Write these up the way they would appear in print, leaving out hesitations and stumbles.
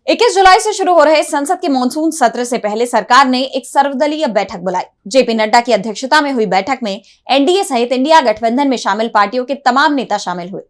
21 जुलाई से शुरू हो रहे संसद के मानसून सत्र से पहले सरकार ने एक सर्वदलीय बैठक बुलाई। जेपी नड्डा की अध्यक्षता में हुई बैठक में एनडीए सहित इंडिया गठबंधन में शामिल पार्टियों के तमाम नेता शामिल हुए।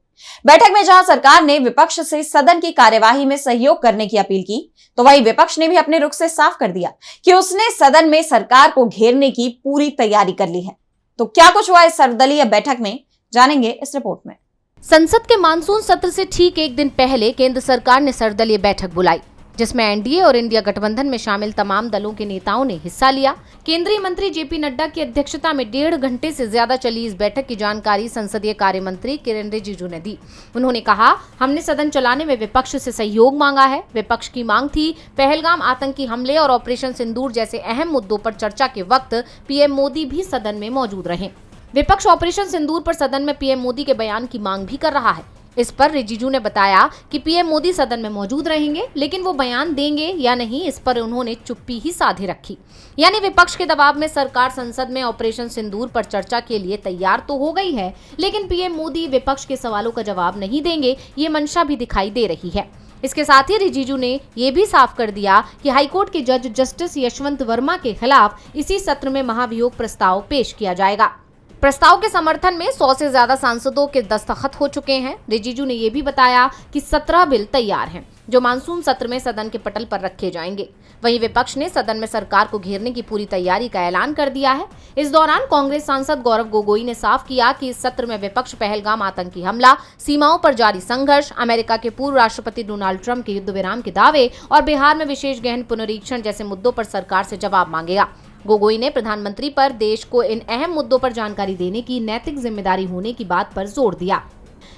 बैठक में जहां सरकार ने विपक्ष से सदन की कार्यवाही में सहयोग करने की अपील की, तो वहीं विपक्ष ने भी अपने रुख से साफ कर दिया कि उसने सदन में सरकार को घेरने की पूरी तैयारी कर ली है। तो क्या कुछ हुआ इस सर्वदलीय बैठक में, जानेंगे इस रिपोर्ट में। संसद के मानसून सत्र से ठीक एक दिन पहले केंद्र सरकार ने सर्वदलीय बैठक बुलाई, जिसमें एनडीए और इंडिया गठबंधन में शामिल तमाम दलों के नेताओं ने हिस्सा लिया। केंद्रीय मंत्री जेपी नड्डा की अध्यक्षता में 1.5 घंटे से ज्यादा चली इस बैठक की जानकारी संसदीय कार्य मंत्री किरेन रिजिजू ने दी। उन्होंने कहा, हमने सदन चलाने में विपक्ष से सहयोग मांगा है। विपक्ष की मांग थी पहलगाम आतंकी हमले और ऑपरेशन सिंदूर जैसे अहम मुद्दों पर चर्चा के वक्त पीएम मोदी भी सदन में मौजूद रहे। विपक्ष ऑपरेशन सिंदूर पर सदन में पीएम मोदी के बयान की मांग भी कर रहा है। इस पर रिजिजू ने बताया कि पीएम मोदी सदन में मौजूद रहेंगे, लेकिन वो बयान देंगे या नहीं, इस पर उन्होंने चुप्पी ही साधे रखी। यानी विपक्ष के दबाव में सरकार संसद में ऑपरेशन सिंदूर पर चर्चा के लिए तैयार तो हो गई है, लेकिन पीएम मोदी विपक्ष के सवालों का जवाब नहीं देंगे, ये मंशा भी दिखाई दे रही है। इसके साथ ही रिजिजू ने ये भी साफ कर दिया कि हाईकोर्ट के जज जस्टिस यशवंत वर्मा के खिलाफ इसी सत्र में महाभियोग प्रस्ताव पेश किया जाएगा। प्रस्ताव के समर्थन में 100 से ज्यादा सांसदों के दस्तखत हो चुके हैं। रिजिजू ने यह भी बताया कि 17 बिल तैयार हैं, जो मानसून सत्र में सदन के पटल पर रखे जाएंगे। वहीं विपक्ष ने सदन में सरकार को घेरने की पूरी तैयारी का ऐलान कर दिया है। इस दौरान कांग्रेस सांसद गौरव गोगोई ने साफ किया कि इस सत्र में विपक्ष पहलगाम आतंकी हमला, सीमाओं पर जारी संघर्ष, अमेरिका के पूर्व राष्ट्रपति डोनाल्ड ट्रंप के युद्ध विराम के दावे और बिहार में विशेष गहन पुनरीक्षण जैसे मुद्दों पर सरकार से जवाब मांगेगा। गोगोई ने प्रधानमंत्री पर देश को इन अहम मुद्दों पर जानकारी देने की नैतिक जिम्मेदारी होने की बात पर जोर दिया।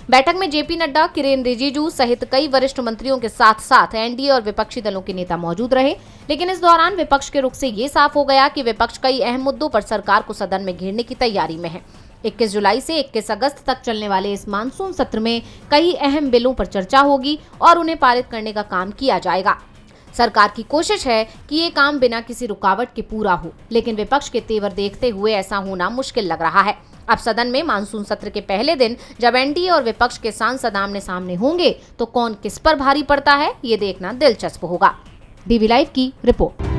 बैठक में जेपी नड्डा, किरेन रिजिजू सहित कई वरिष्ठ मंत्रियों के साथ साथ एनडीए और विपक्षी दलों के नेता मौजूद रहे, लेकिन इस दौरान विपक्ष के रुख से ये साफ हो गया कि विपक्ष कई अहम मुद्दों पर सरकार को सदन में घेरने की तैयारी में है। 21 जुलाई से 21 अगस्त तक चलने वाले इस मानसून सत्र में कई अहम बिलों पर चर्चा होगी और उन्हें पारित करने का काम किया जाएगा। सरकार की कोशिश है कि ये काम बिना किसी रुकावट के पूरा हो, लेकिन विपक्ष के तेवर देखते हुए ऐसा होना मुश्किल लग रहा है। अब सदन में मानसून सत्र के पहले दिन जब एनडीए और विपक्ष के सांसद आमने सामने होंगे, तो कौन किस पर भारी पड़ता है, ये देखना दिलचस्प होगा। डीवी लाइव की रिपोर्ट।